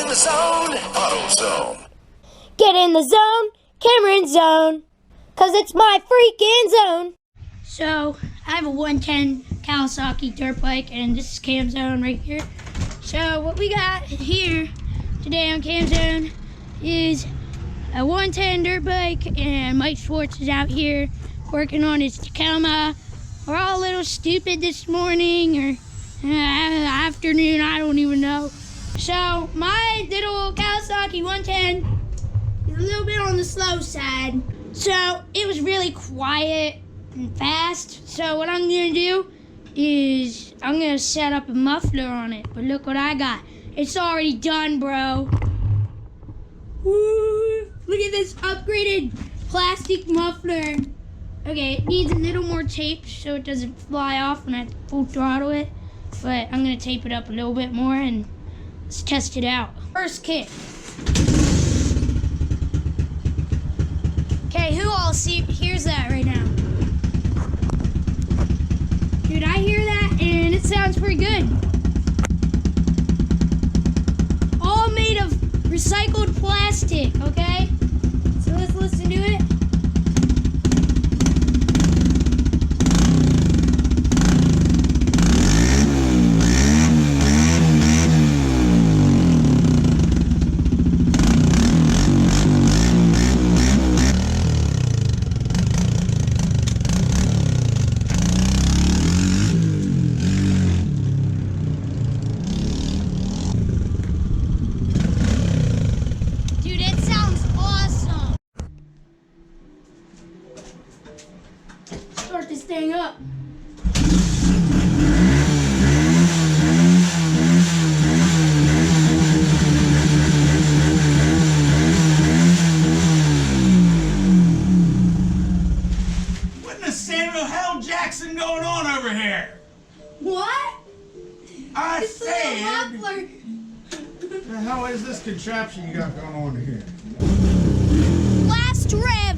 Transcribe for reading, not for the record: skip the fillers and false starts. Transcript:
the zone. AutoZone. Get in the zone, Cameron Zone, 'cause it's my freaking zone. So, I have a 110 Kawasaki dirt bike, and this is Cam Zone right here. So, what we got here today on Cam Zone is a 110 dirt bike, and Mike Schwartz is out here working on his Tacoma. We're all a little stupid this morning, or afternoon, I don't even know. So, my little Kawasaki 110 is a little bit on the slow side. So, it was really quiet and fast. So, what I'm gonna do is I'm gonna set up a muffler on it. But look what I got. It's already done, bro. Woo! Look at this upgraded plastic muffler. Okay, it needs a little more tape so it doesn't fly off when I full throttle it. But I'm gonna tape it up a little bit more and let's test it out. First kick. Okay, who all hears that right now? Dude, I hear that and it sounds pretty good. All made of recycled plastic, okay? So let's listen to it. Dude, it sounds awesome. Start this thing up. What in the Samuel L. Jackson going on over here? What? I It's a little said, muffler. the hell is this contraption you got going on here? Last rib.